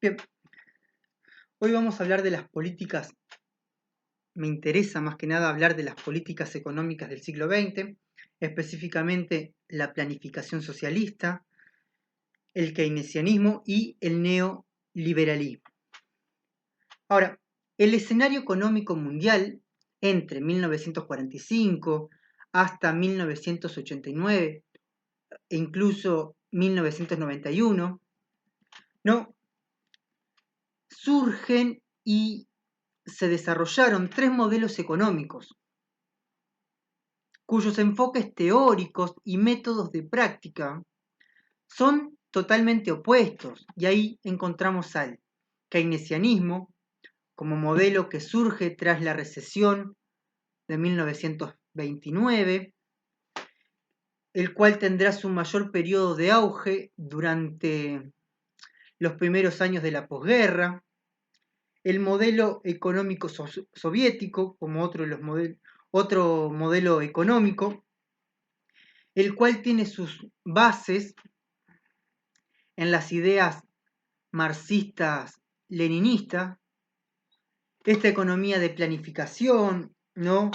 Bien, hoy vamos a hablar de las políticas, me interesa más que nada hablar de las políticas económicas del siglo XX, específicamente la planificación socialista, el keynesianismo y el neoliberalismo. Ahora, el escenario económico mundial entre 1945 hasta 1989 e incluso 1991, ¿no? Surgen y se desarrollaron tres modelos económicos cuyos enfoques teóricos y métodos de práctica son totalmente opuestos, y ahí encontramos al keynesianismo como modelo que surge tras la recesión de 1929, el cual tendrá su mayor periodo de auge durante los primeros años de la posguerra, el modelo económico soviético como otro modelo económico, el cual tiene sus bases en las ideas marxistas-leninistas, esta economía de planificación, ¿no?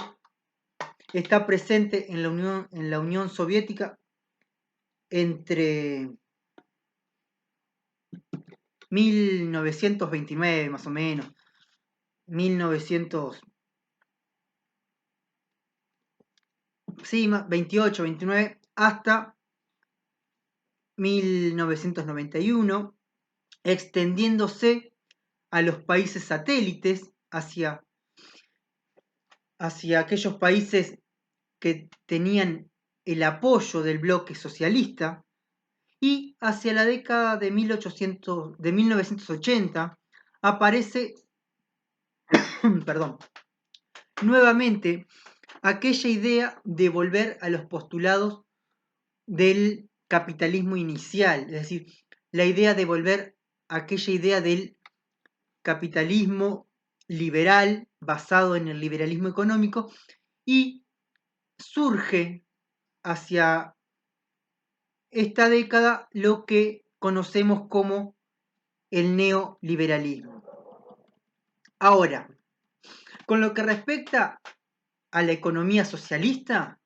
Está presente en la Unión Soviética entre 1929 más o menos, 1900, sí, 28, 29, hasta 1991, extendiéndose a los países satélites hacia aquellos países que tenían el apoyo del bloque socialista, y hacia la década de 1980 aparece perdón, nuevamente aquella idea de volver a los postulados del capitalismo inicial, es decir, la idea de volver a aquella idea del capitalismo liberal basado en el liberalismo económico, y surge hacia esta década lo que conocemos como el neoliberalismo. Ahora, con lo que respecta a la economía socialista,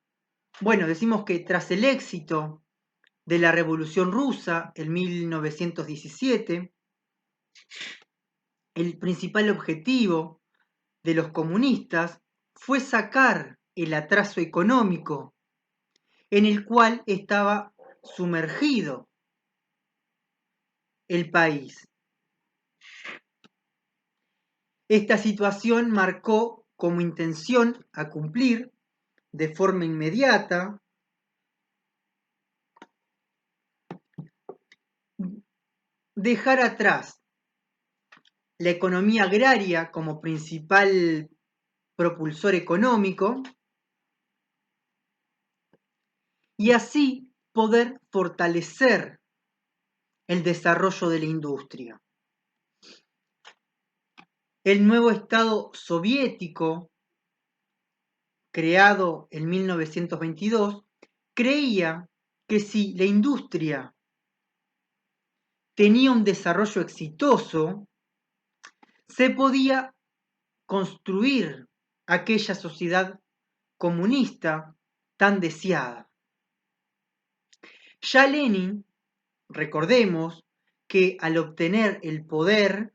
bueno, decimos que tras el éxito de la Revolución Rusa en 1917, el principal objetivo de los comunistas fue sacar el atraso económico en el cual estaba sumergido el país. Esta situación marcó como intención a cumplir de forma inmediata dejar atrás la economía agraria como principal propulsor económico y así poder fortalecer el desarrollo de la industria. El nuevo Estado soviético, creado en 1922, creía que si la industria tenía un desarrollo exitoso, se podía construir aquella sociedad comunista tan deseada. Ya Lenin, recordemos que al obtener el poder,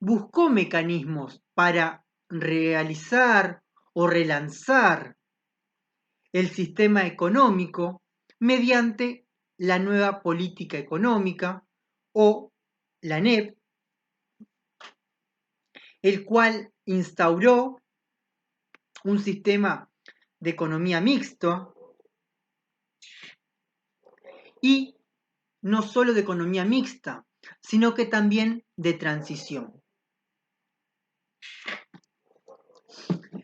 buscó mecanismos para realizar o relanzar el sistema económico mediante la nueva política económica o la NEP, el cual instauró un sistema de economía mixto y no solo de economía mixta, sino que también de transición.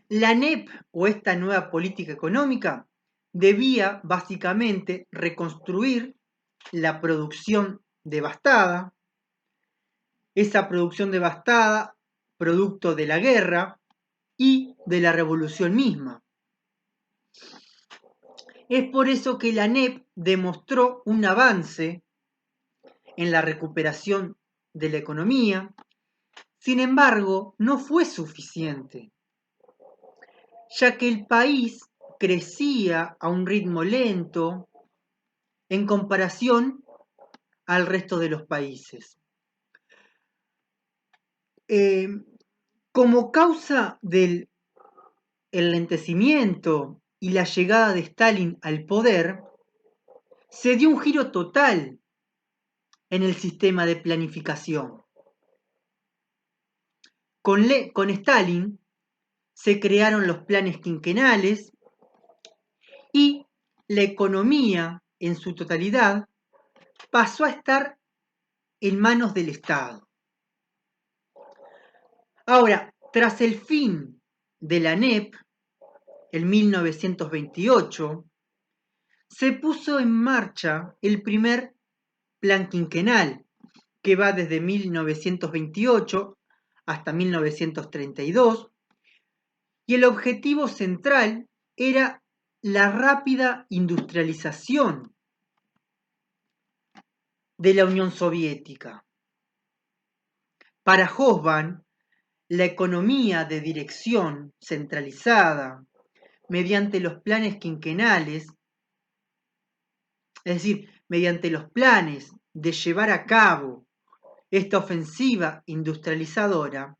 La NEP o esta nueva política económica debía básicamente reconstruir la producción devastada, esa producción devastada producto de la guerra y de la revolución misma. Es por eso que la NEP demostró un avance en la recuperación de la economía. Sin embargo, no fue suficiente, ya que el país crecía a un ritmo lento en comparación al resto de los países. Como causa del enlentecimiento y la llegada de Stalin al poder, se dio un giro total en el sistema de planificación. Con Stalin se crearon los planes quinquenales y la economía en su totalidad pasó a estar en manos del Estado. Ahora, tras el fin de la ANEP, en 1928, se puso en marcha el primer plan quinquenal, que va desde 1928 hasta 1932, y el objetivo central era la rápida industrialización de la Unión Soviética. Para Hobsbawm, la economía de dirección centralizada mediante los planes quinquenales, es decir, mediante los planes de llevar a cabo esta ofensiva industrializadora,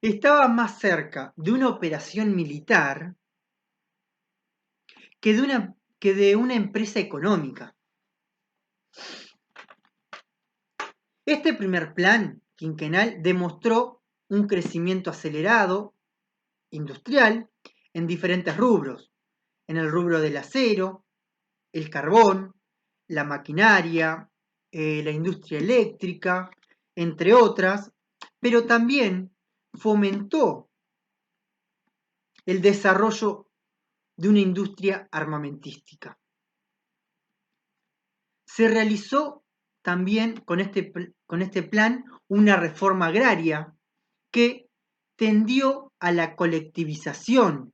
estaba más cerca de una operación militar que de una empresa económica. Este primer plan quinquenal demostró un crecimiento acelerado industrial en diferentes rubros, en el rubro del acero, el carbón, la maquinaria, la industria eléctrica, entre otras, pero también fomentó el desarrollo de una industria armamentística. Se realizó también con este plan una reforma agraria que tendió a la colectivización,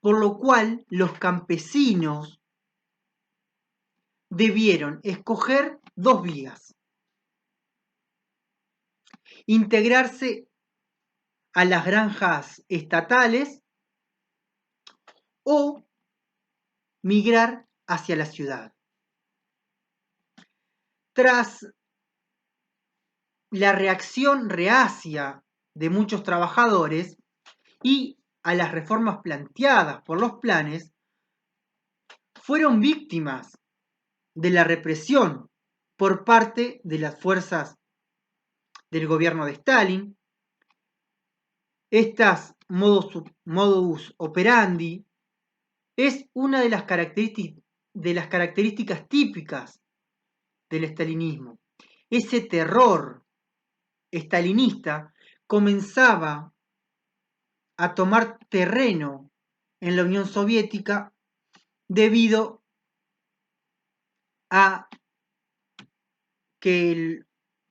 por lo cual los campesinos debieron escoger dos vías: integrarse a las granjas estatales o migrar hacia la ciudad. Tras la reacción reacia de muchos trabajadores y a las reformas planteadas por los planes, fueron víctimas de la represión por parte de las fuerzas del gobierno de Stalin. Estas modus operandi es una de las características típicas del estalinismo. Ese terror estalinista comenzaba a tomar terreno en la Unión Soviética debido a que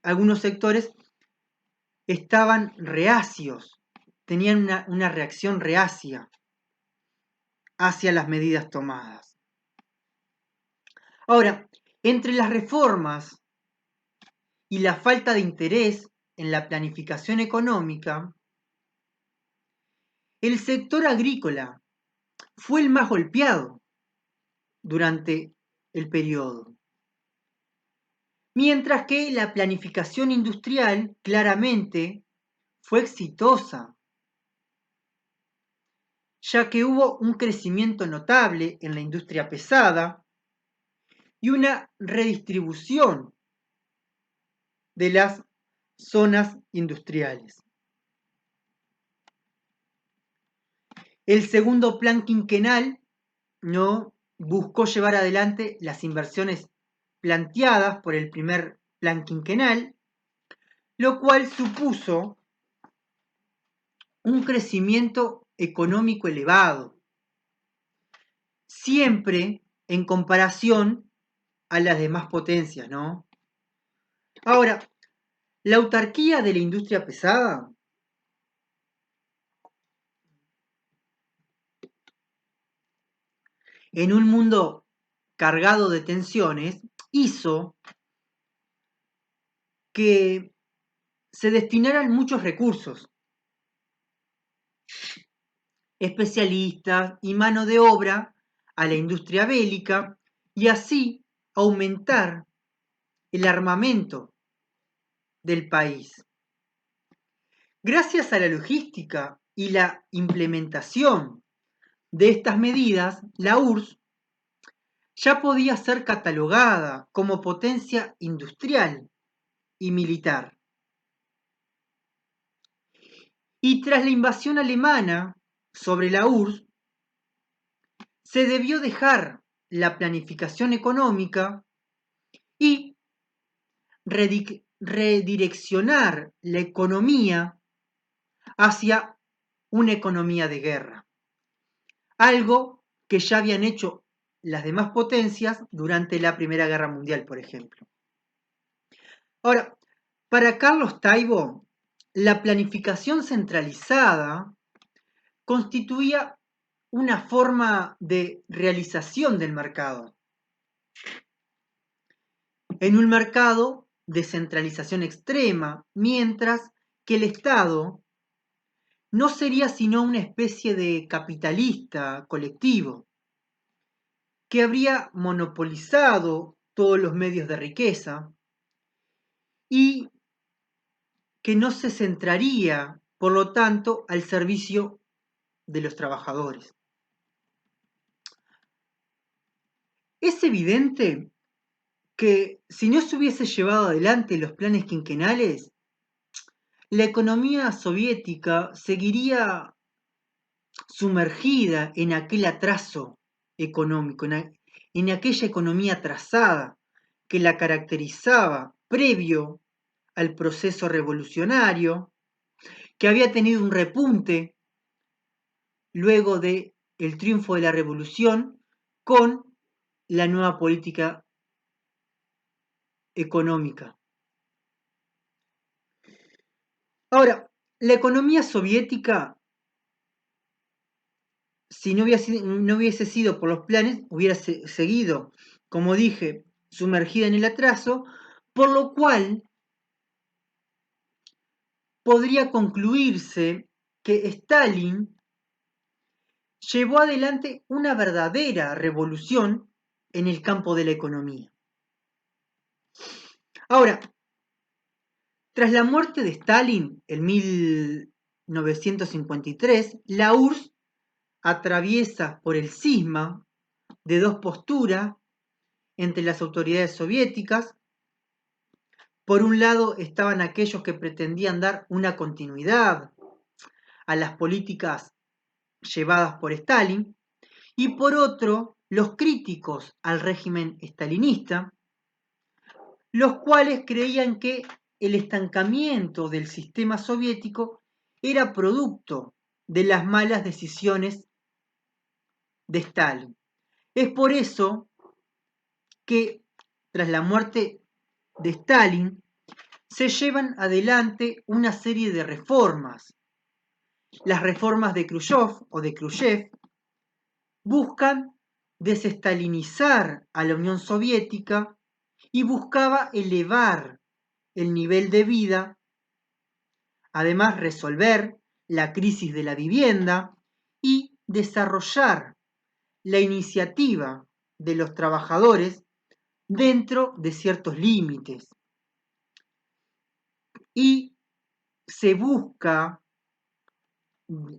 algunos sectores estaban reacios, tenían una reacción reacia hacia las medidas tomadas. Ahora, entre las reformas y la falta de interés en la planificación económica, el sector agrícola fue el más golpeado durante el periodo, mientras que la planificación industrial claramente fue exitosa, ya que hubo un crecimiento notable en la industria pesada y una redistribución de las zonas industriales. El segundo plan quinquenal no buscó llevar adelante las inversiones planteadas por el primer plan quinquenal, lo cual supuso un crecimiento económico elevado, siempre en comparación a las demás potencias, ¿no? Ahora, la autarquía de la industria pesada en un mundo cargado de tensiones hizo que se destinaran muchos recursos, especialistas y mano de obra a la industria bélica y así aumentar el armamento del país. Gracias a la logística y la implementación de estas medidas, la URSS ya podía ser catalogada como potencia industrial y militar. Y tras la invasión alemana sobre la URSS, se debió dejar la planificación económica y redireccionar la economía hacia una economía de guerra, algo que ya habían hecho las demás potencias durante la Primera Guerra Mundial, por ejemplo. Ahora, para Carlos Taibo, la planificación centralizada constituía una forma de realización del mercado. En un mercado de centralización extrema, mientras que el Estado no sería sino una especie de capitalista colectivo que habría monopolizado todos los medios de riqueza y que no se centraría, por lo tanto, al servicio de los trabajadores. Es evidente que si no se hubiese llevado adelante los planes quinquenales, la economía soviética seguiría sumergida en aquel atraso económico, en aquella economía atrasada que la caracterizaba previo al proceso revolucionario, que había tenido un repunte luego del triunfo de la revolución con la nueva política económica. Ahora, la economía soviética, si no hubiese sido por los planes, hubiera seguido, como dije, sumergida en el atraso, por lo cual podría concluirse que Stalin llevó adelante una verdadera revolución en el campo de la economía. Ahora, tras la muerte de Stalin en 1953, la URSS atraviesa por el cisma de dos posturas entre las autoridades soviéticas. Por un lado estaban aquellos que pretendían dar una continuidad a las políticas llevadas por Stalin y por otro los críticos al régimen stalinista, los cuales creían que el estancamiento del sistema soviético era producto de las malas decisiones de Stalin. Es por eso que tras la muerte de Stalin se llevan adelante una serie de reformas. Las reformas de Khrushchev buscan desestalinizar a la Unión Soviética y buscaba elevar el nivel de vida, además resolver la crisis de la vivienda y desarrollar la iniciativa de los trabajadores dentro de ciertos límites. Y se busca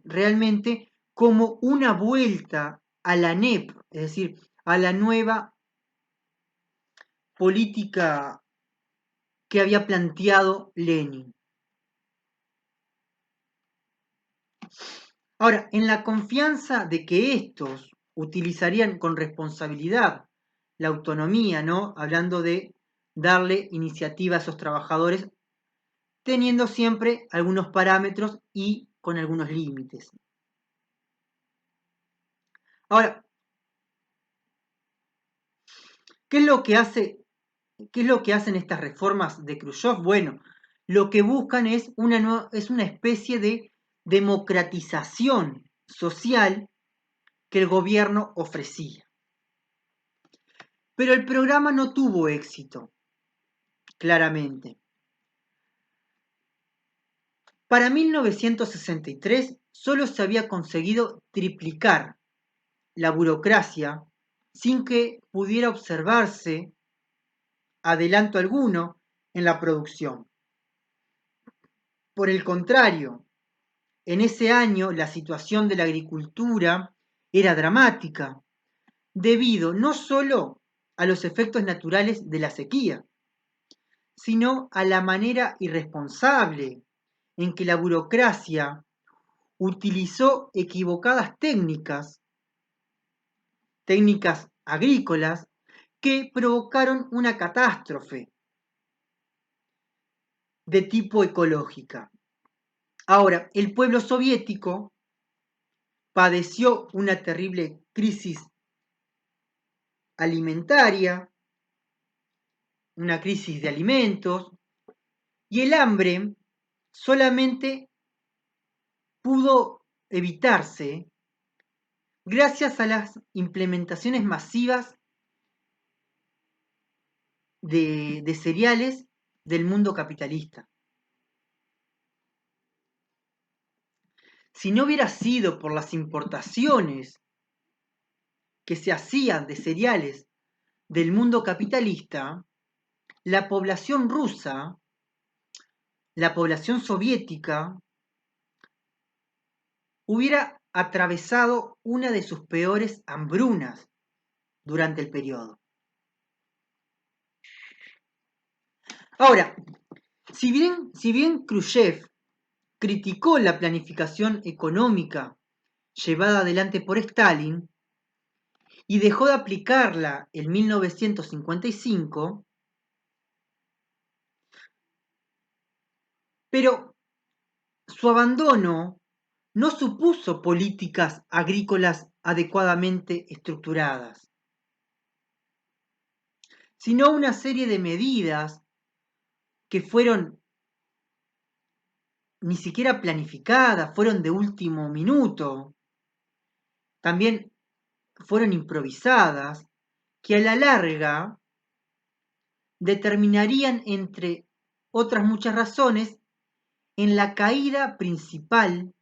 realmente como una vuelta a la NEP, es decir, a la nueva política que había planteado Lenin. Ahora, en la confianza de que estos utilizarían con responsabilidad la autonomía, ¿no? Hablando de darle iniciativa a esos trabajadores, teniendo siempre algunos parámetros y con algunos límites. Ahora, ¿qué es lo que hacen estas reformas de Khrushchev? Bueno, lo que buscan es una especie de democratización social que el gobierno ofrecía. Pero el programa no tuvo éxito, claramente. Para 1963 solo se había conseguido triplicar la burocracia sin que pudiera observarse adelanto alguno en la producción. Por el contrario, en ese año la situación de la agricultura era dramática, debido no solo a los efectos naturales de la sequía, sino a la manera irresponsable en que la burocracia utilizó equivocadas técnicas agrícolas, que provocaron una catástrofe de tipo ecológica. Ahora, el pueblo soviético padeció una terrible crisis alimentaria, una crisis de alimentos, y el hambre solamente pudo evitarse gracias a las implementaciones masivas de cereales del mundo capitalista. Si no hubiera sido por las importaciones que se hacían de cereales del mundo capitalista, la población rusa, la población soviética, hubiera atravesado una de sus peores hambrunas durante el periodo. Ahora, si bien Khrushchev criticó la planificación económica llevada adelante por Stalin y dejó de aplicarla en 1955, pero su abandono no supuso políticas agrícolas adecuadamente estructuradas, sino una serie de medidas que fueron ni siquiera planificadas, fueron de último minuto, también fueron improvisadas, que a la larga determinarían, entre otras muchas razones, en la caída principal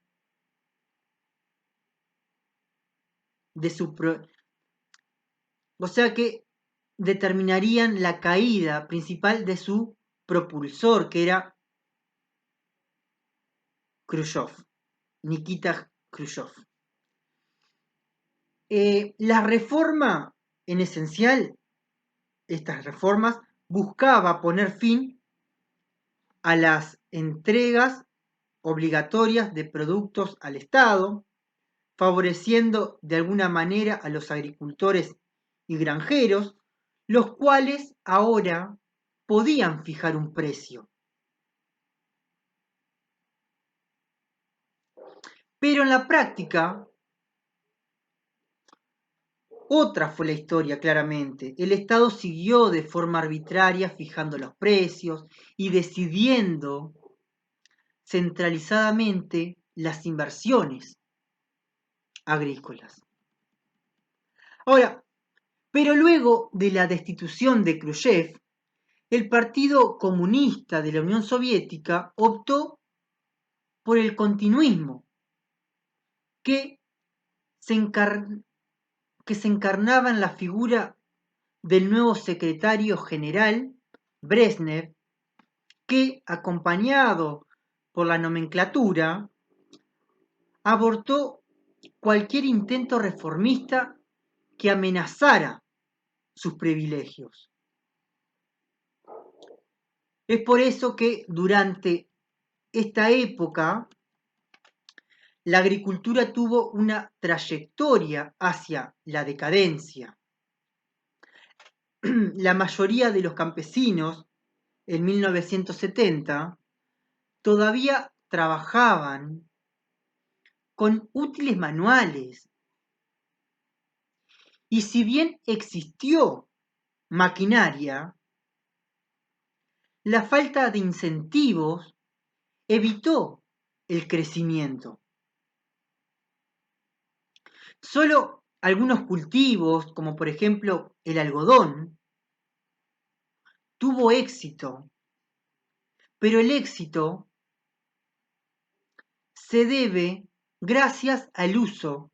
de su... O sea que determinarían la caída principal de su propulsor, que era Khrushchev, Nikita Khrushchev. La reforma, en esencial, estas reformas buscaba poner fin a las entregas obligatorias de productos al Estado, favoreciendo de alguna manera a los agricultores y granjeros, los cuales ahora podían fijar un precio. Pero en la práctica, otra fue la historia, claramente. El Estado siguió de forma arbitraria fijando los precios y decidiendo centralizadamente las inversiones agrícolas. Ahora, pero luego de la destitución de Khrushchev, el Partido Comunista de la Unión Soviética optó por el continuismo, que se encarnaba en la figura del nuevo secretario general, Brezhnev, que, acompañado por la nomenclatura, abortó cualquier intento reformista que amenazara sus privilegios. Es por eso que durante esta época la agricultura tuvo una trayectoria hacia la decadencia. La mayoría de los campesinos en 1970 todavía trabajaban con útiles manuales. Y si bien existió maquinaria, la falta de incentivos evitó el crecimiento. Solo algunos cultivos, como por ejemplo el algodón, tuvo éxito, pero el éxito se debe gracias al uso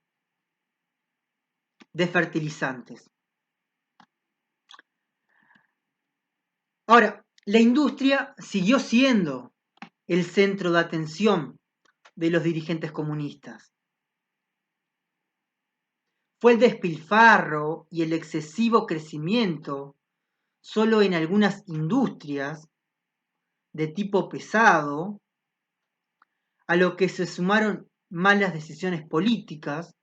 de fertilizantes. Ahora, la industria siguió siendo el centro de atención de los dirigentes comunistas. Fue el despilfarro y el excesivo crecimiento solo en algunas industrias de tipo pesado, a lo que se sumaron malas decisiones políticas,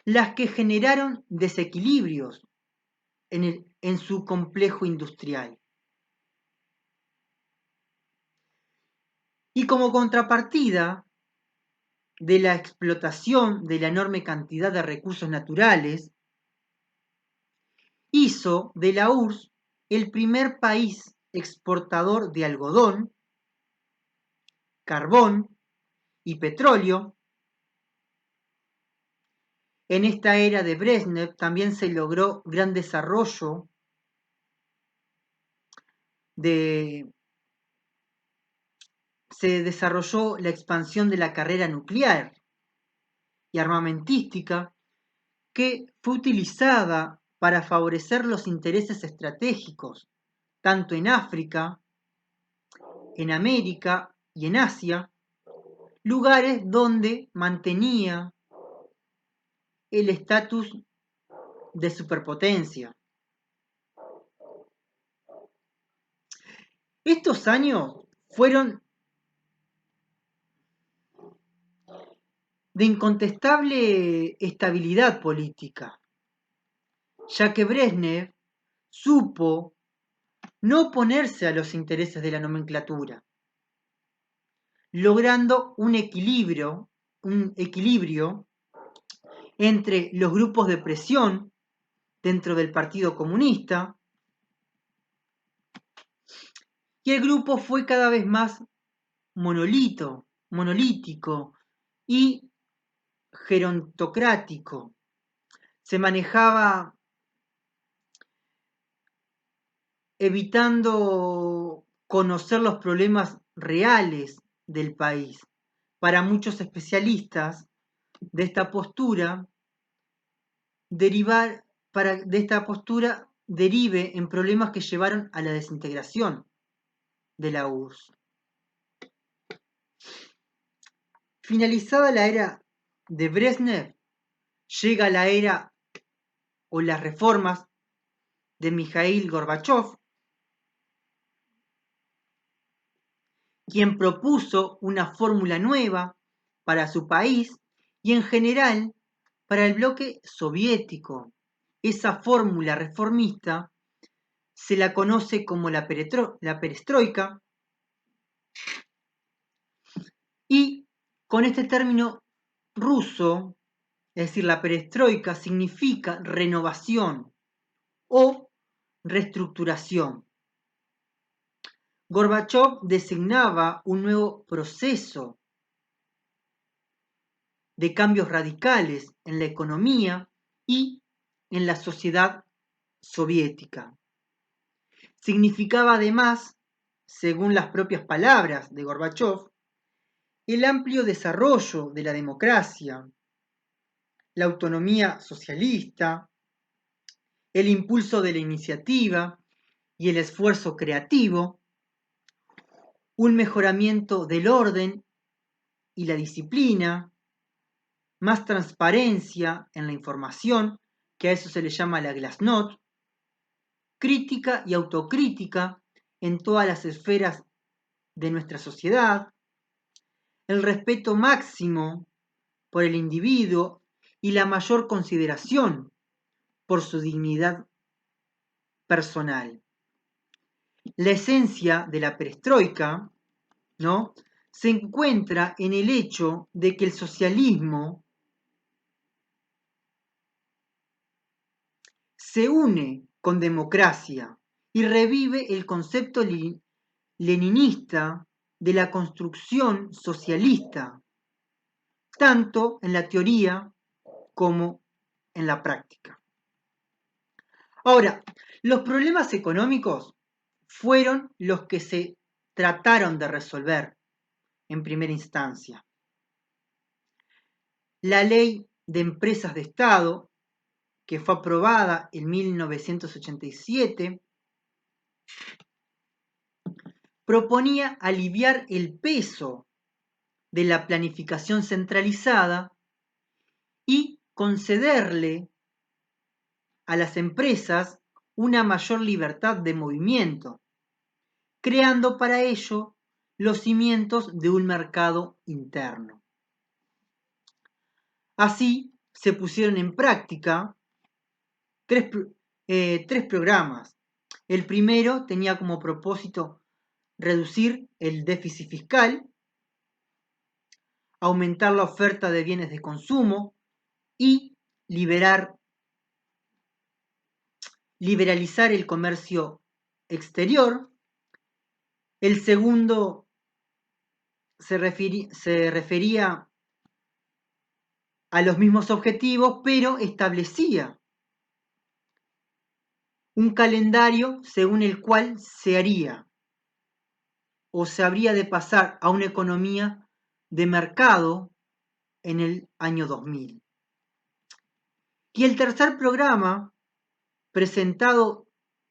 las que generaron desequilibrios en su complejo industrial. Y como contrapartida de la explotación de la enorme cantidad de recursos naturales, hizo de la URSS el primer país exportador de algodón, carbón y petróleo. En esta era de Brezhnev también se logró gran desarrollo se desarrolló la expansión de la carrera nuclear y armamentística, que fue utilizada para favorecer los intereses estratégicos, tanto en África, en América y en Asia, lugares donde mantenía el estatus de superpotencia. Estos años fueron de incontestable estabilidad política, ya que Brezhnev supo no oponerse a los intereses de la nomenclatura, logrando un equilibrio entre los grupos de presión dentro del Partido Comunista, y el grupo fue cada vez más monolítico y gerontocrático. Se manejaba evitando conocer los problemas reales del país. Para muchos especialistas de esta postura, de esta postura derive en problemas que llevaron a la desintegración de la URSS. Finalizada la era de Brezhnev, llega la era o las reformas de Mikhail Gorbachev, quien propuso una fórmula nueva para su país y en general para el bloque soviético. Esa fórmula reformista se la conoce como la perestroika, y con este término ruso, es decir, la perestroika significa renovación o reestructuración. Gorbachev designaba un nuevo proceso de cambios radicales en la economía y en la sociedad soviética. Significaba además, según las propias palabras de Gorbachev, el amplio desarrollo de la democracia, la autonomía socialista, el impulso de la iniciativa y el esfuerzo creativo, un mejoramiento del orden y la disciplina, más transparencia en la información, que a eso se le llama la glasnost, crítica y autocrítica en todas las esferas de nuestra sociedad, el respeto máximo por el individuo y la mayor consideración por su dignidad personal. La esencia de la perestroika, ¿no?, se encuentra en el hecho de que el socialismo se une con democracia y revive el concepto leninista de la construcción socialista, tanto en la teoría como en la práctica. Ahora, los problemas económicos fueron los que se trataron de resolver en primera instancia. la Ley de Empresas de Estado, que fue aprobada en 1987, proponía aliviar el peso de la planificación centralizada y concederle a las empresas una mayor libertad de movimiento, creando para ello los cimientos de un mercado interno. Así se pusieron en práctica tres programas. El primero tenía como propósito reducir el déficit fiscal, aumentar la oferta de bienes de consumo y liberalizar el comercio exterior. El segundo se refería a los mismos objetivos, pero establecía un calendario según el cual se haría o se habría de pasar a una economía de mercado en el año 2000. Y el tercer programa, presentado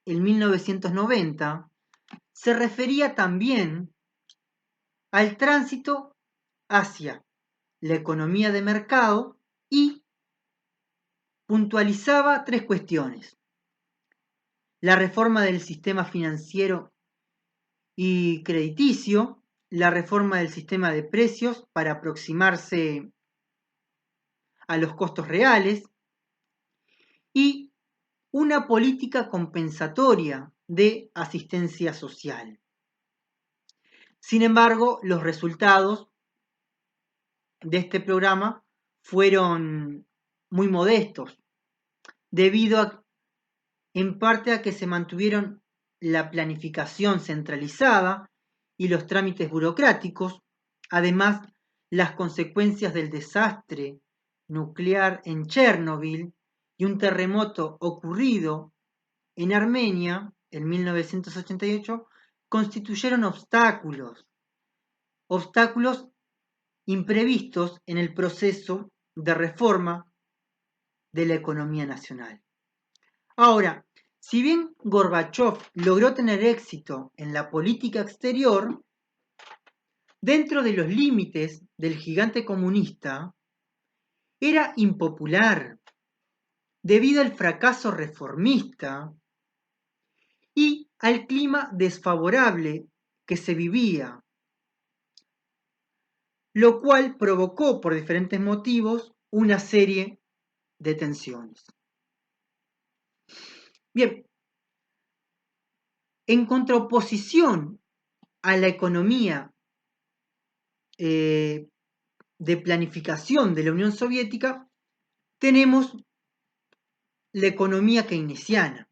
en 1990, se refería también al tránsito hacia la economía de mercado y puntualizaba tres cuestiones: la reforma del sistema financiero y crediticio, la reforma del sistema de precios para aproximarse a los costos reales y una política compensatoria de asistencia social. Sin embargo, los resultados de este programa fueron muy modestos, debido en parte a que se mantuvieron la planificación centralizada y los trámites burocráticos. Además, las consecuencias del desastre nuclear en Chernobyl y un terremoto ocurrido en Armenia en 1988 constituyeron obstáculos imprevistos en el proceso de reforma de la economía nacional. Ahora, si bien Gorbachov logró tener éxito en la política exterior, dentro de los límites del gigante comunista, era impopular debido al fracaso reformista y al clima desfavorable que se vivía, lo cual provocó por diferentes motivos una serie de tensiones. Bien, en contraposición a la economía de planificación de la Unión Soviética, tenemos la economía keynesiana.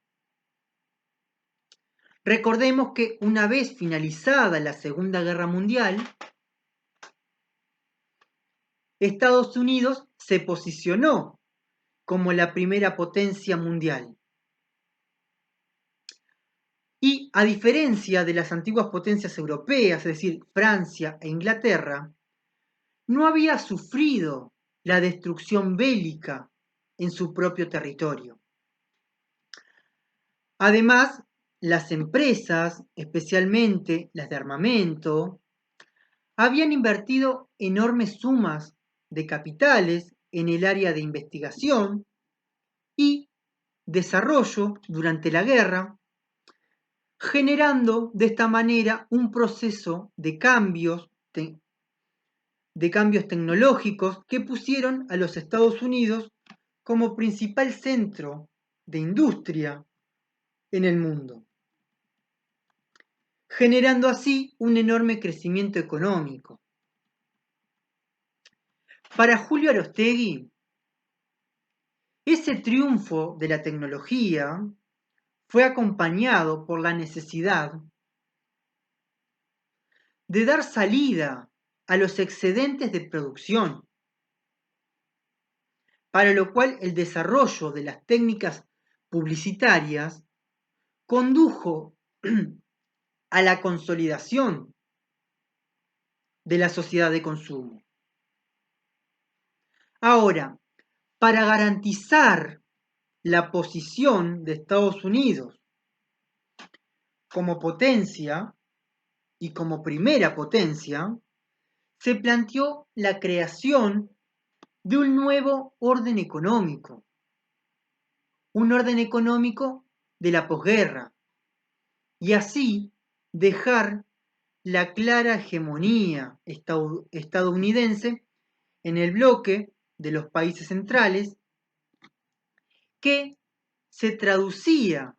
Recordemos que una vez finalizada la Segunda Guerra Mundial, Estados Unidos se posicionó como la primera potencia mundial. Y a diferencia de las antiguas potencias europeas, es decir, Francia e Inglaterra, no había sufrido la destrucción bélica en su propio territorio. Además, las empresas, especialmente las de armamento, habían invertido enormes sumas de capitales en el área de investigación y desarrollo durante la guerra, generando de esta manera un proceso de cambios tecnológicos que pusieron a los Estados Unidos como principal centro de industria en el mundo, generando así un enorme crecimiento económico. Para Julio Aróstegui, ese triunfo de la tecnología fue acompañado por la necesidad de dar salida a los excedentes de producción, para lo cual el desarrollo de las técnicas publicitarias condujo a la consolidación de la sociedad de consumo. Ahora, para garantizar la posición de Estados Unidos como potencia y como primera potencia, se planteó la creación de un nuevo orden económico, un orden económico de la posguerra, y así dejar la clara hegemonía estadounidense en el bloque de los países centrales, que se traducía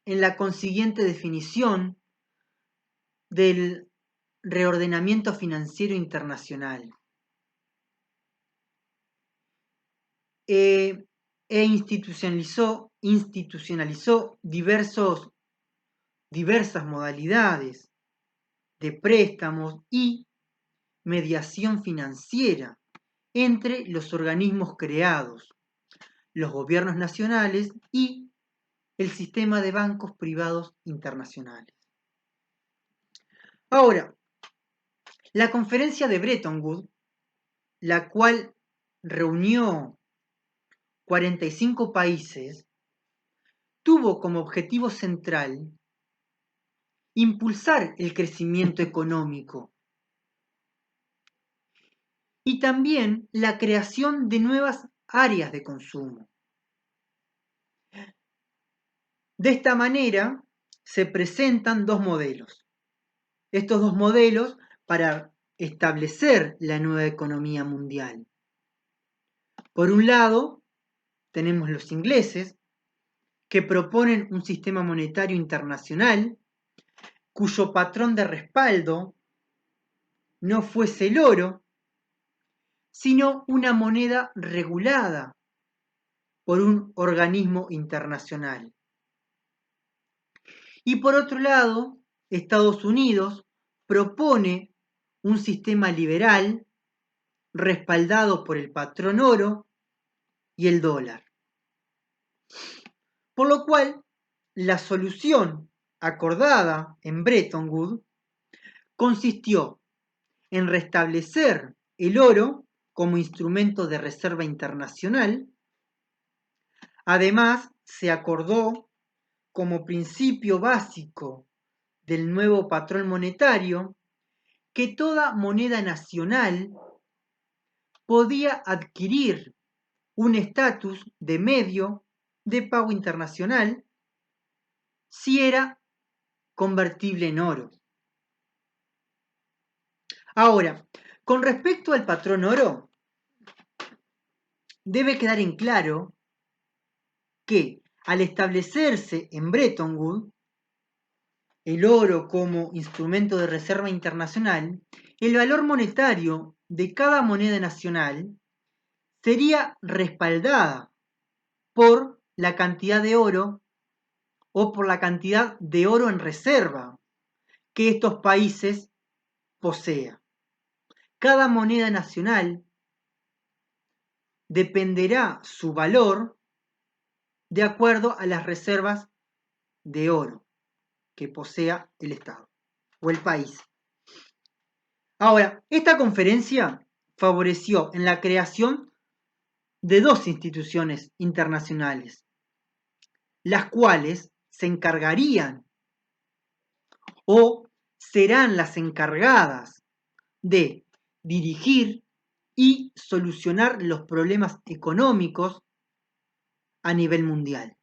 en la consiguiente definición del reordenamiento financiero internacional. E institucionalizó diversas modalidades de préstamos y mediación financiera entre los organismos creados, los gobiernos nacionales y el sistema de bancos privados internacionales. Ahora, la conferencia de Bretton Woods, la cual reunió 45 países, tuvo como objetivo central impulsar el crecimiento económico y también la creación de nuevas áreas de consumo. De esta manera se presentan dos modelos. Estos dos modelos para establecer la nueva economía mundial. Por un lado, tenemos los ingleses, que proponen un sistema monetario internacional cuyo patrón de respaldo no fuese el oro, sino una moneda regulada por un organismo internacional. Y por otro lado, Estados Unidos propone un sistema liberal respaldado por el patrón oro y el dólar. Por lo cual, la solución acordada en Bretton Woods consistió en restablecer el oro como instrumento de reserva internacional. Además, se acordó como principio básico del nuevo patrón monetario que toda moneda nacional podía adquirir un estatus de medio de pago internacional si era convertible en oro. Ahora, con respecto al patrón oro, debe quedar en claro que al establecerse en Bretton Woods el oro como instrumento de reserva internacional, el valor monetario de cada moneda nacional sería respaldada por la cantidad de oro o por la cantidad de oro en reserva que estos países posean. Cada moneda nacional dependerá su valor de acuerdo a las reservas de oro que posea el Estado o el país. Ahora, esta conferencia favoreció en la creación de dos instituciones internacionales, las cuales se encargarían o serán las encargadas de dirigir y solucionar los problemas económicos a nivel mundial.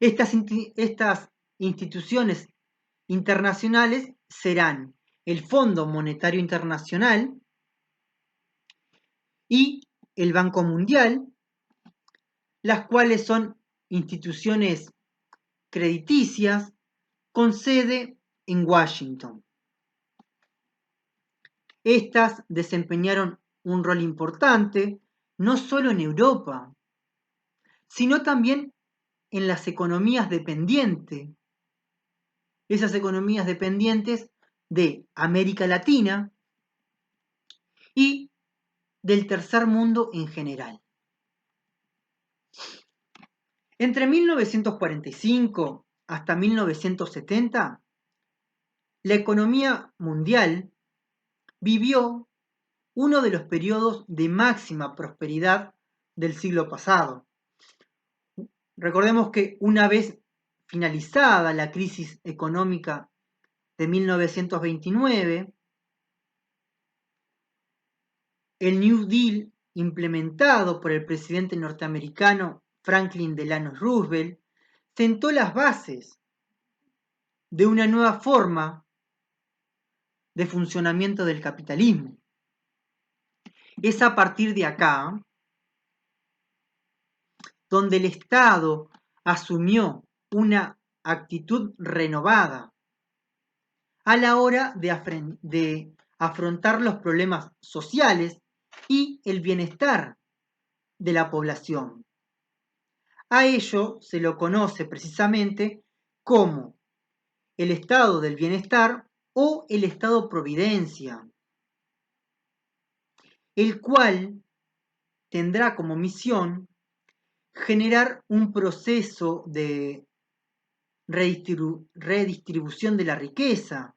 Estas instituciones internacionales serán el Fondo Monetario Internacional y el Banco Mundial, las cuales son instituciones crediticias con sede en Washington. Estas desempeñaron un rol importante no solo en Europa, sino también en las economías dependientes, esas economías dependientes de América Latina y del tercer mundo en general. Entre 1945 hasta 1970, la economía mundial vivió uno de los periodos de máxima prosperidad del siglo pasado. Recordemos que una vez finalizada la crisis económica de 1929, el New Deal implementado por el presidente norteamericano Franklin Delano Roosevelt sentó las bases de una nueva forma de funcionamiento del capitalismo. Es a partir de acá donde el Estado asumió una actitud renovada a la hora de afrontar los problemas sociales y el bienestar de la población. A ello se lo conoce precisamente como el estado del bienestar o el estado providencia, el cual tendrá como misión generar un proceso de redistribución de la riqueza,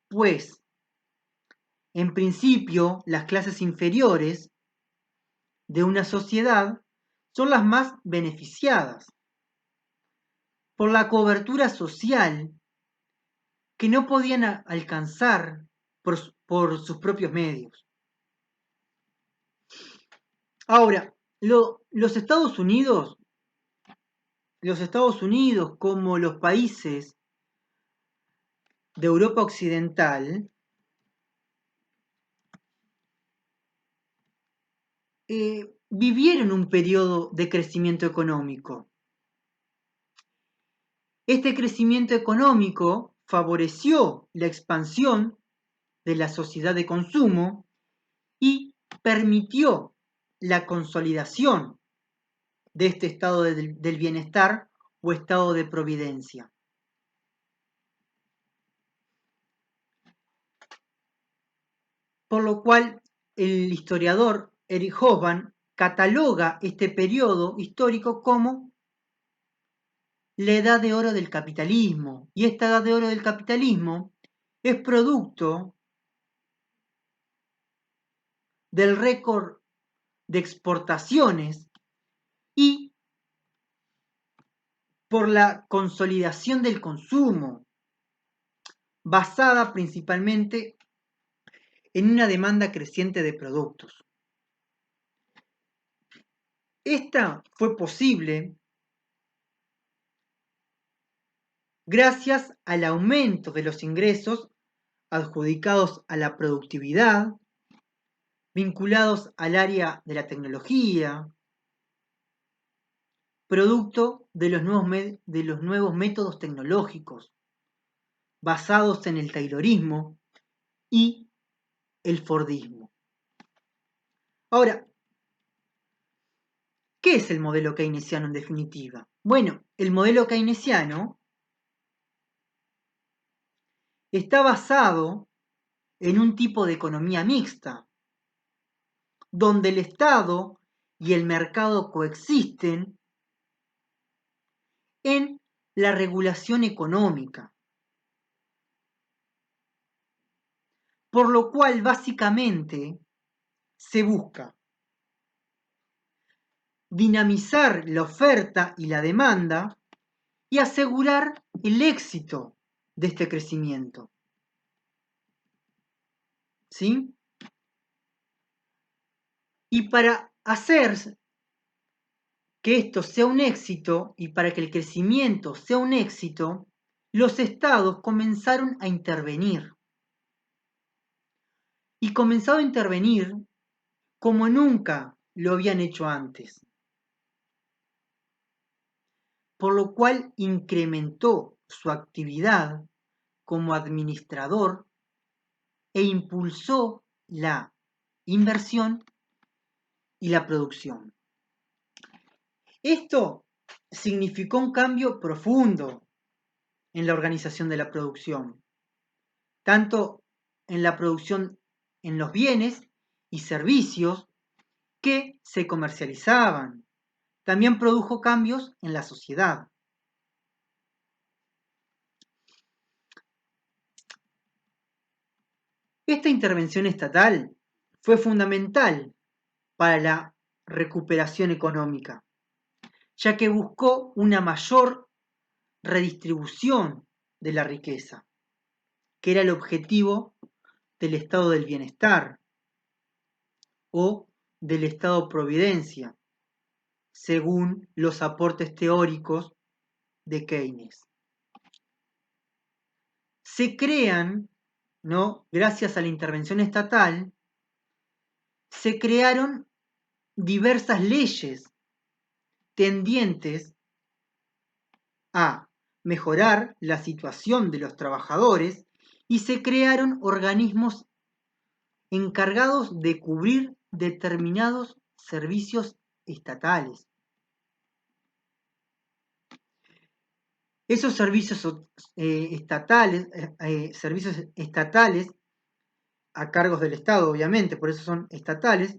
pues en principio las clases inferiores de una sociedad son las más beneficiadas por la cobertura social que no podían alcanzar por sus propios medios. Ahora, los Estados Unidos como los países de Europa Occidental vivieron un periodo de crecimiento económico. Este crecimiento económico favoreció la expansión de la sociedad de consumo y permitió la consolidación de este estado del bienestar o estado de providencia. Por lo cual, el historiador Eric Hobsbawm cataloga este periodo histórico como la edad de oro del capitalismo. Y esta edad de oro del capitalismo es producto del récord de exportaciones y por la consolidación del consumo, basada principalmente en una demanda creciente de productos. Esta fue posible gracias al aumento de los ingresos adjudicados a la productividad, vinculados al área de la tecnología, producto de los nuevos métodos tecnológicos basados en el taylorismo y el fordismo. Ahora, ¿qué es el modelo keynesiano en definitiva? Bueno, el modelo keynesiano está basado en un tipo de economía mixta, donde el Estado y el mercado coexisten en la regulación económica, por lo cual básicamente se busca dinamizar la oferta y la demanda y asegurar el éxito de este crecimiento. ¿Sí? Y para hacer que esto sea un éxito y para que el crecimiento sea un éxito, los estados comenzaron a intervenir. Y comenzaron a intervenir como nunca lo habían hecho antes. Por lo cual incrementó su actividad como administrador e impulsó la inversión y la producción. Esto significó un cambio profundo en la organización de la producción, tanto en la producción en los bienes y servicios que se comercializaban. También produjo cambios en la sociedad. Esta intervención estatal fue fundamental para la recuperación económica, ya que buscó una mayor redistribución de la riqueza, que era el objetivo del estado del bienestar o del estado providencia, según los aportes teóricos de Keynes. Se crean, ¿no? Gracias a la intervención estatal, se crearon diversas leyes tendientes a mejorar la situación de los trabajadores y se crearon organismos encargados de cubrir determinados servicios estatales. Esos servicios estatales a cargos del Estado, obviamente, por eso son estatales,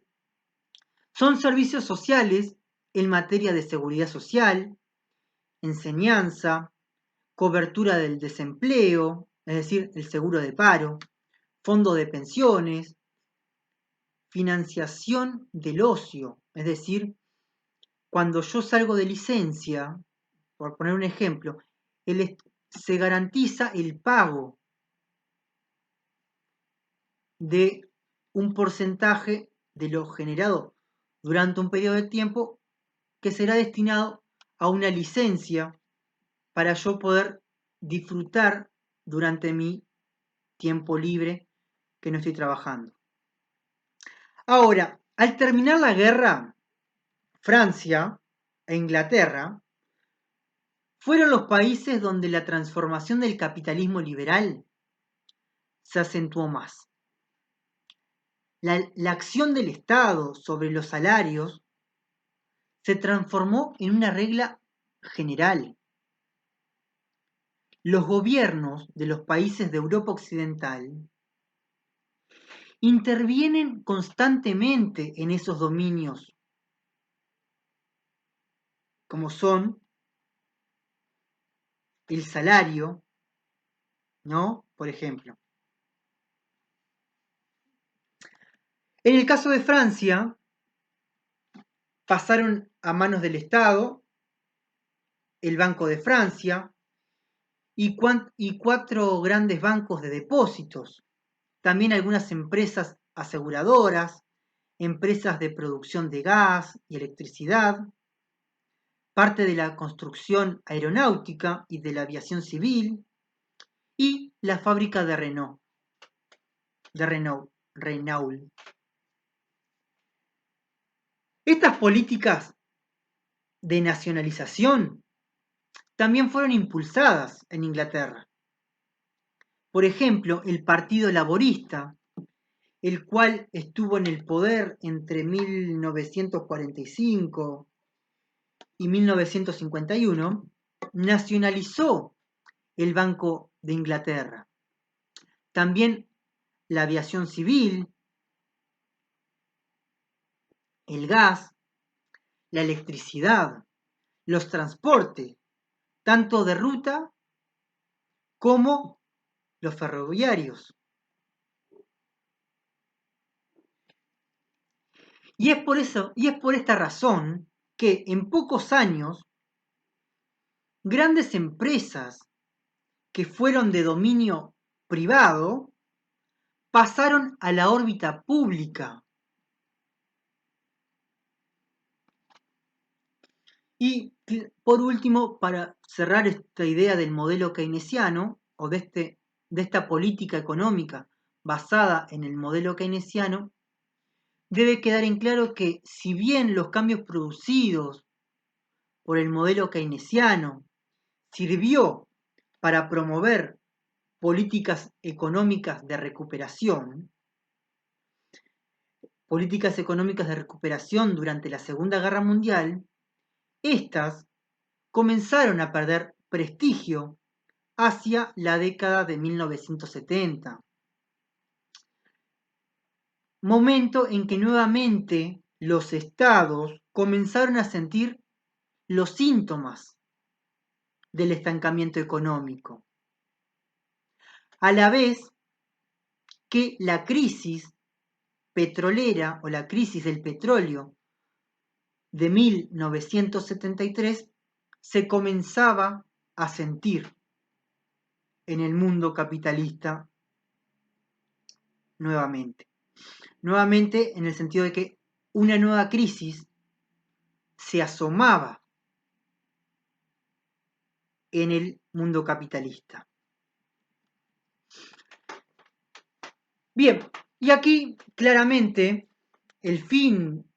son servicios sociales en materia de seguridad social, enseñanza, cobertura del desempleo, es decir, el seguro de paro, fondo de pensiones, financiación del ocio, es decir, cuando yo salgo de licencia, por poner un ejemplo, se garantiza el pago de un porcentaje de lo generado durante un periodo de tiempo que será destinado a una licencia para yo poder disfrutar durante mi tiempo libre que no estoy trabajando. Ahora, al terminar la guerra, Francia e Inglaterra fueron los países donde la transformación del capitalismo liberal se acentuó más. La acción del Estado sobre los salarios se transformó en una regla general. Los gobiernos de los países de Europa Occidental intervienen constantemente en esos dominios, como son el salario, ¿no? Por ejemplo. En el caso de Francia, pasaron a manos del Estado el Banco de Francia y 4 grandes bancos de depósitos, también algunas empresas aseguradoras, empresas de producción de gas y electricidad, parte de la construcción aeronáutica y de la aviación civil, y la fábrica de Renault. Estas políticas de nacionalización también fueron impulsadas en Inglaterra. Por ejemplo, el Partido Laborista, el cual estuvo en el poder entre 1945 y 1951, nacionalizó el Banco de Inglaterra. También la aviación civil, el gas, la electricidad, los transportes, tanto de ruta como los ferroviarios. Y es por esta razón que en pocos años grandes empresas que fueron de dominio privado pasaron a la órbita pública. Y por último, para cerrar esta idea del modelo keynesiano o de esta política económica basada en el modelo keynesiano, debe quedar en claro que si bien los cambios producidos por el modelo keynesiano sirvió para promover políticas económicas de recuperación, durante la Segunda Guerra Mundial, estas comenzaron a perder prestigio hacia la década de 1970, momento en que nuevamente los estados comenzaron a sentir los síntomas del estancamiento económico, a la vez que la crisis petrolera o la crisis del petróleo de 1973 se comenzaba a sentir en el mundo capitalista nuevamente. Nuevamente en el sentido de que una nueva crisis se asomaba en el mundo capitalista. Bien, y aquí claramente el fin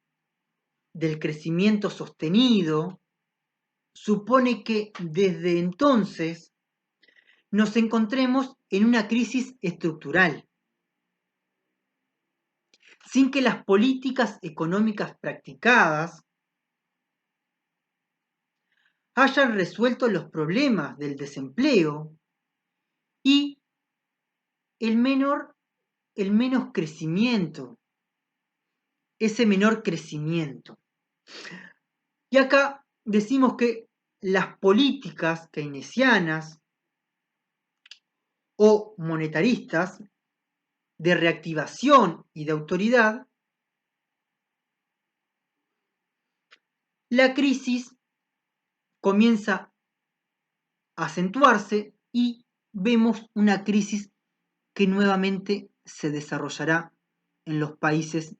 del crecimiento sostenido supone que desde entonces nos encontremos en una crisis estructural, sin que las políticas económicas practicadas hayan resuelto los problemas del desempleo y el menos crecimiento, ese menor crecimiento. Y acá decimos que las políticas keynesianas o monetaristas de reactivación y de autoridad, la crisis comienza a acentuarse y vemos una crisis que nuevamente se desarrollará en los países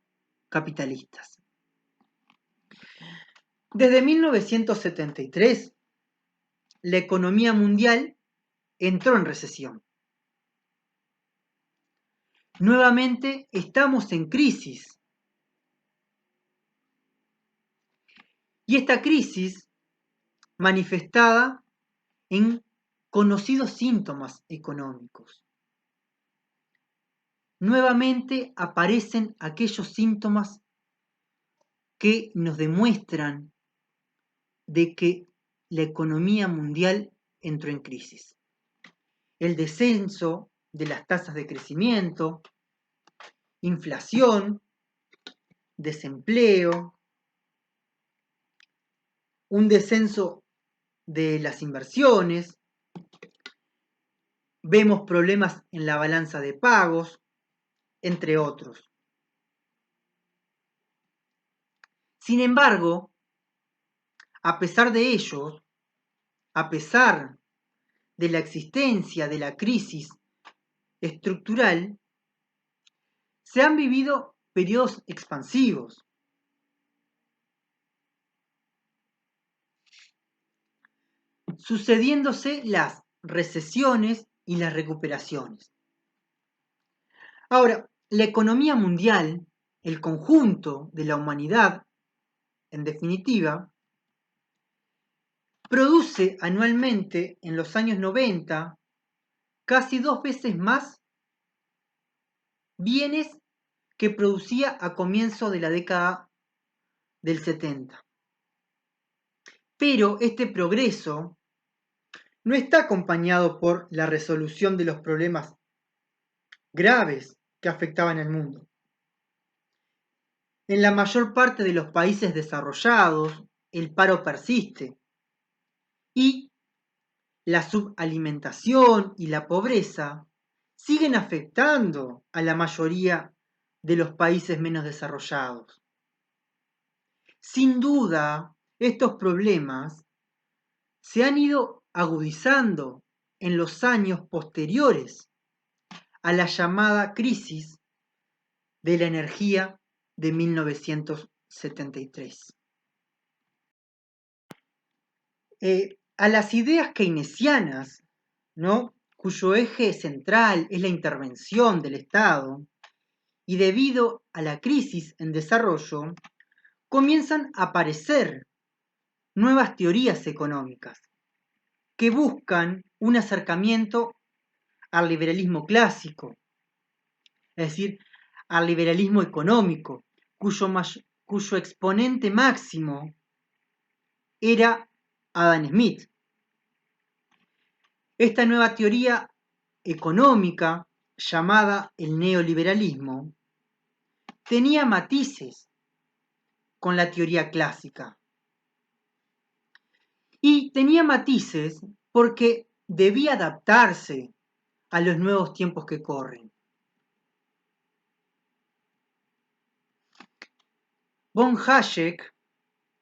capitalistas. Desde 1973, la economía mundial entró en recesión. Nuevamente estamos en crisis. Y esta crisis manifestada en conocidos síntomas económicos. Nuevamente aparecen aquellos síntomas que nos demuestran de que la economía mundial entró en crisis. El descenso de las tasas de crecimiento, inflación, desempleo, un descenso de las inversiones, vemos problemas en la balanza de pagos, entre otros. Sin embargo, a pesar de ello, a pesar de la existencia de la crisis estructural, se han vivido periodos expansivos. Sucediéndose las recesiones y las recuperaciones. Ahora, la economía mundial, el conjunto de la humanidad, en definitiva, produce anualmente en los años 90 casi 2 veces más bienes que producía a comienzo de la década del 70. Pero este progreso no está acompañado por la resolución de los problemas graves que afectaban al mundo. En la mayor parte de los países desarrollados, el paro persiste y la subalimentación y la pobreza siguen afectando a la mayoría de los países menos desarrollados. Sin duda, estos problemas se han ido agudizando en los años posteriores a la llamada crisis de la energía de 1973. A las ideas keynesianas, ¿no?, cuyo eje central es la intervención del Estado, y debido a la crisis en desarrollo, comienzan a aparecer nuevas teorías económicas que buscan un acercamiento al liberalismo clásico, es decir, al liberalismo económico, cuyo exponente máximo era Adam Smith. Esta nueva teoría económica, llamada el neoliberalismo, tenía matices con la teoría clásica. Y tenía matices porque debía adaptarse a los nuevos tiempos que corren. Von Hayek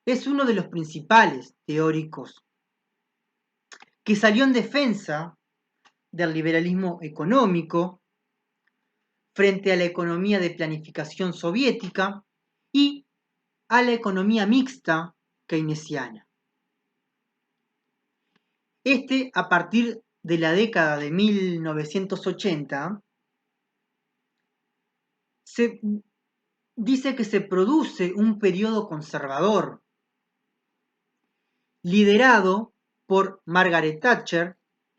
es uno de los principales teóricos que salió en defensa del liberalismo económico frente a la economía de planificación soviética y a la economía mixta keynesiana. A partir de la década de 1980, se dice que se produce un periodo conservador liderado por Margaret Thatcher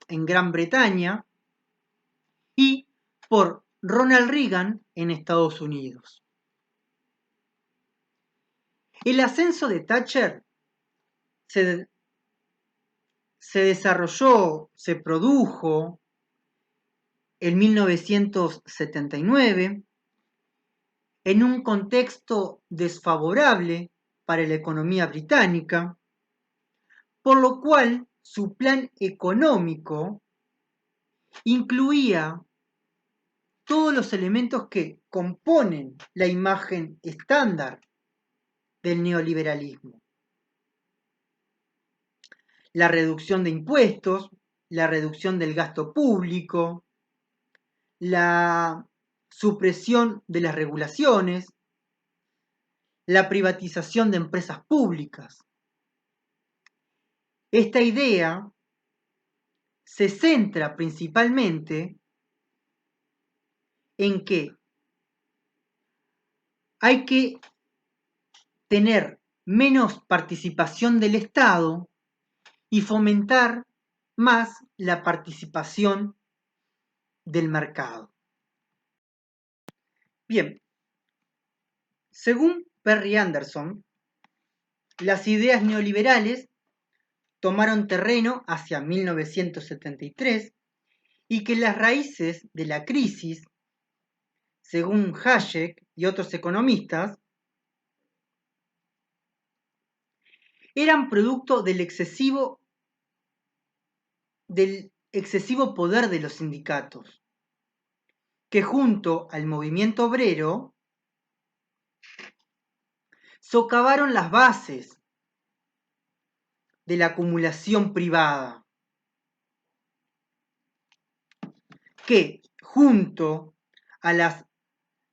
en Gran Bretaña y por Ronald Reagan en Estados Unidos. El ascenso de Thatcher se desarrolló, se produjo en 1979 en un contexto desfavorable para la economía británica, por lo cual su plan económico incluía todos los elementos que componen la imagen estándar del neoliberalismo. La reducción de impuestos, la reducción del gasto público, la supresión de las regulaciones, la privatización de empresas públicas. Esta idea se centra principalmente en que hay que tener menos participación del Estado y fomentar más la participación del mercado. Bien, según Perry Anderson, las ideas neoliberales tomaron terreno hacia 1973 y que las raíces de la crisis, según Hayek y otros economistas, eran producto del excesivo poder de los sindicatos, que junto al movimiento obrero socavaron las bases de la acumulación privada, que junto a las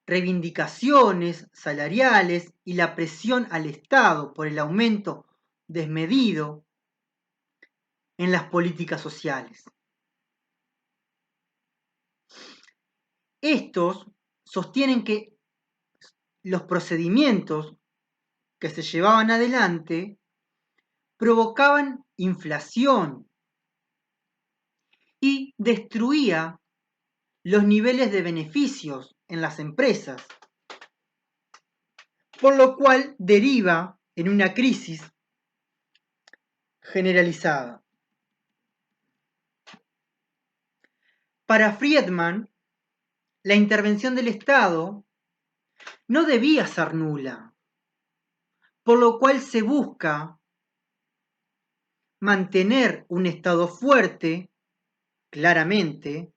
reivindicaciones salariales y la presión al Estado por el aumento desmedido en las políticas sociales. Estos sostienen que los procedimientos que se llevaban adelante provocaban inflación y destruía los niveles de beneficios en las empresas, por lo cual deriva en una crisis generalizada. Para Friedman, la intervención del Estado no debía ser nula, por lo cual se busca mantener un Estado fuerte, claramente,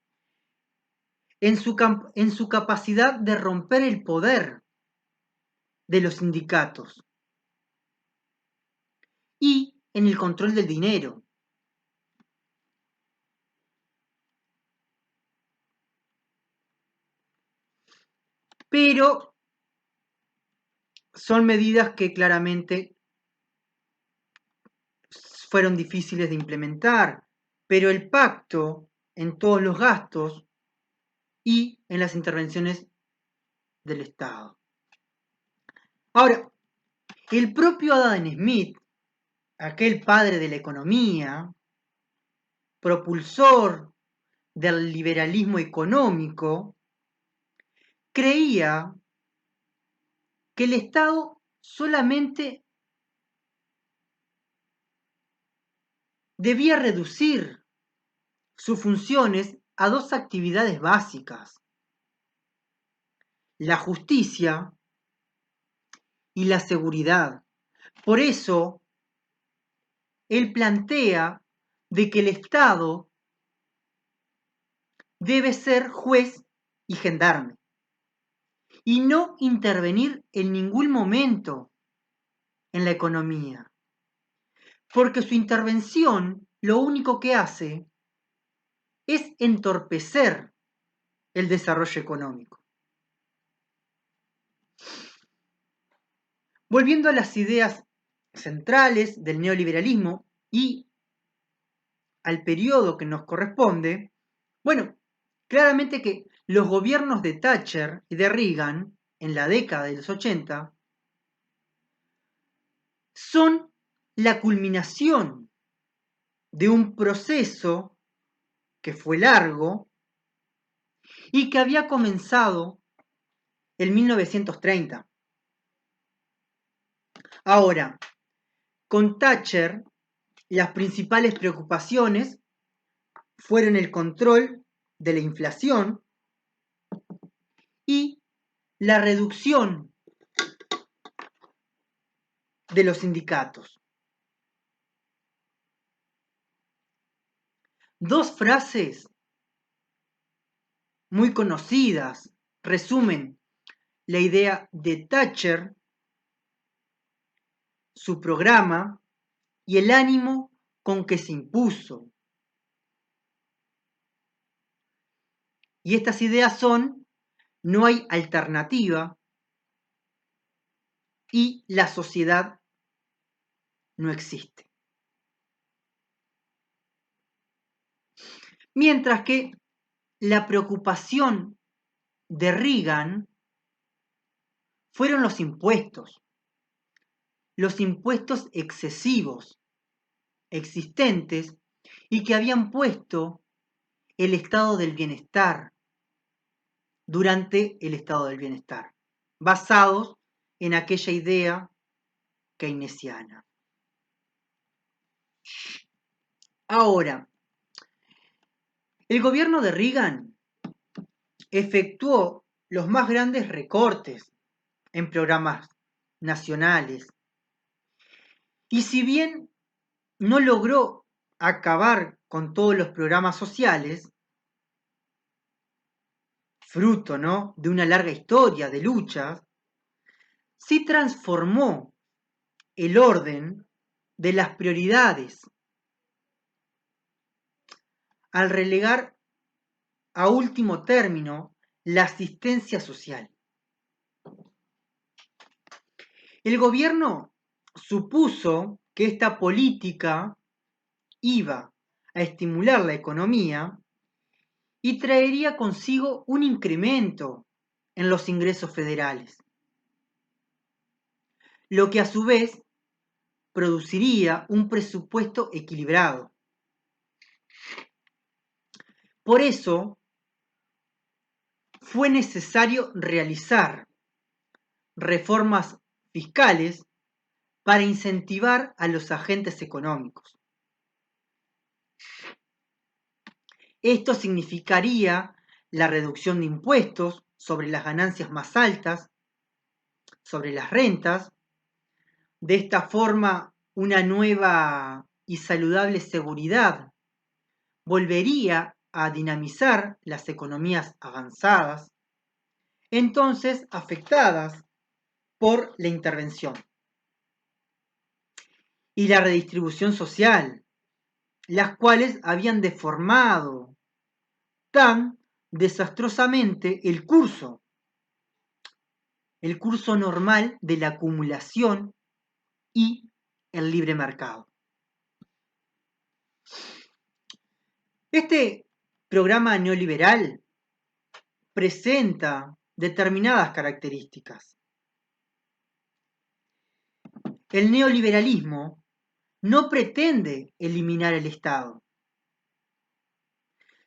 en su capacidad de romper el poder de los sindicatos y en el control del dinero. Pero son medidas que claramente fueron difíciles de implementar, pero el pacto en todos los gastos y en las intervenciones del Estado. Ahora, el propio Adam Smith, aquel padre de la economía, propulsor del liberalismo económico, creía que el Estado solamente debía reducir sus funciones a dos actividades básicas: la justicia y la seguridad. Por eso, él plantea de que el Estado debe ser juez y gendarme y no intervenir en ningún momento en la economía, porque su intervención lo único que hace es entorpecer el desarrollo económico. Volviendo a las ideas centrales del neoliberalismo y al periodo que nos corresponde, bueno, claramente que los gobiernos de Thatcher y de Reagan en la década de los 80 son la culminación de un proceso que fue largo y que había comenzado en 1930. Ahora, con Thatcher, las principales preocupaciones fueron el control de la inflación y la reducción de los sindicatos. Dos frases muy conocidas resumen la idea de Thatcher, su programa y el ánimo con que se impuso. Y estas ideas son: no hay alternativa y la sociedad no existe. Mientras que la preocupación de Reagan fueron los impuestos excesivos existentes y que habían puesto el estado del bienestar durante el estado del bienestar, basados en aquella idea keynesiana. Ahora, el gobierno de Reagan efectuó los más grandes recortes en programas nacionales y si bien no logró acabar con todos los programas sociales, fruto, ¿no?, de una larga historia de luchas, sí transformó el orden de las prioridades al relegar a último término la asistencia social. El gobierno supuso que esta política iba a estimular la economía y traería consigo un incremento en los ingresos federales, lo que a su vez produciría un presupuesto equilibrado. Por eso fue necesario realizar reformas fiscales para incentivar a los agentes económicos. Esto significaría la reducción de impuestos sobre las ganancias más altas, sobre las rentas. De esta forma, una nueva y saludable seguridad volvería a dinamizar las economías avanzadas, entonces afectadas por la intervención. Y la redistribución social, las cuales habían deformado tan desastrosamente el curso normal de la acumulación y el libre mercado. Este programa neoliberal presenta determinadas características. El neoliberalismo no pretende eliminar el Estado,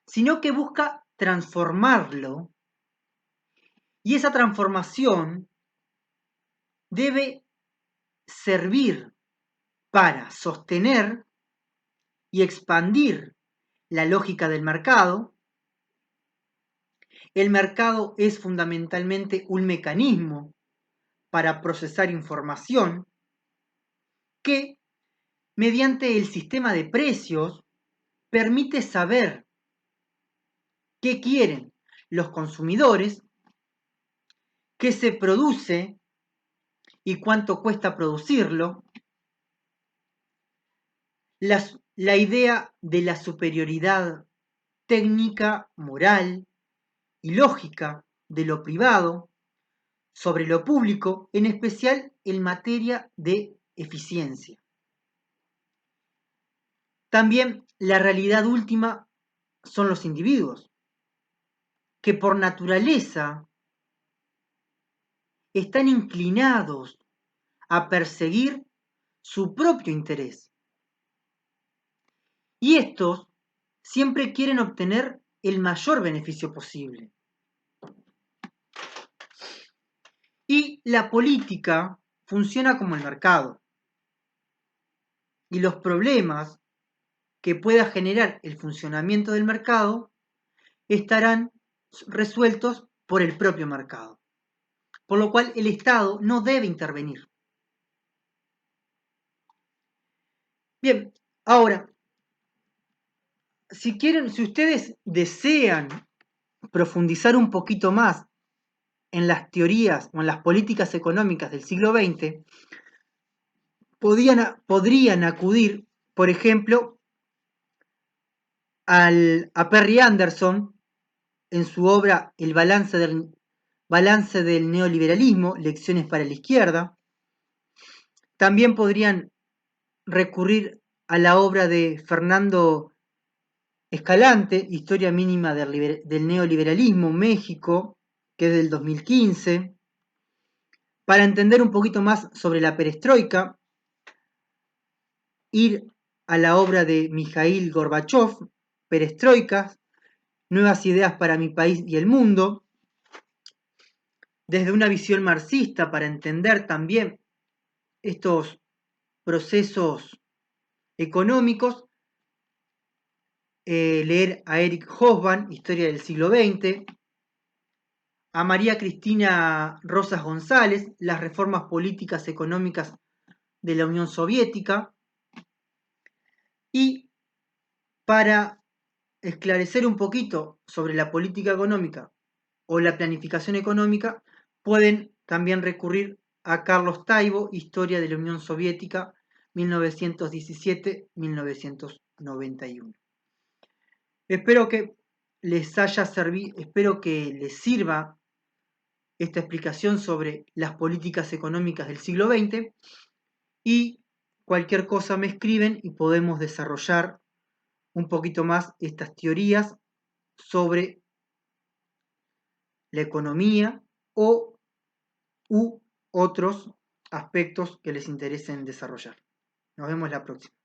sino que busca transformarlo, y esa transformación debe servir para sostener y expandir la lógica del mercado. El mercado es fundamentalmente un mecanismo para procesar información que, mediante el sistema de precios, permite saber qué quieren los consumidores, qué se produce y cuánto cuesta producirlo. La idea de la superioridad técnica, moral y lógica de lo privado sobre lo público, en especial en materia de eficiencia. También la realidad última son los individuos, que por naturaleza están inclinados a perseguir su propio interés. Y estos siempre quieren obtener el mayor beneficio posible. Y la política funciona como el mercado. Y los problemas que pueda generar el funcionamiento del mercado estarán resueltos por el propio mercado. Por lo cual el Estado no debe intervenir. Bien, ahora, si ustedes desean profundizar un poquito más en las teorías o en las políticas económicas del siglo XX, podrían acudir, por ejemplo, a Perry Anderson en su obra El balance del neoliberalismo, lecciones para la izquierda. También podrían recurrir a la obra de Fernando Escalante, Historia mínima del neoliberalismo, México, que es del 2015. Para entender un poquito más sobre la perestroika, ir a la obra de Mikhail Gorbachev, Perestroika, Nuevas ideas para mi país y el mundo, desde una visión marxista para entender también estos procesos económicos, leer a Eric Hobsbawm, Historia del siglo XX, a María Cristina Rosas González, Las reformas políticas económicas de la Unión Soviética, y para esclarecer un poquito sobre la política económica o la planificación económica, pueden también recurrir a Carlos Taibo, Historia de la Unión Soviética, 1917-1991. Espero que les haya servido, espero que les sirva esta explicación sobre las políticas económicas del siglo XX, y cualquier cosa me escriben y podemos desarrollar un poquito más estas teorías sobre la economía u otros aspectos que les interesen desarrollar. Nos vemos la próxima.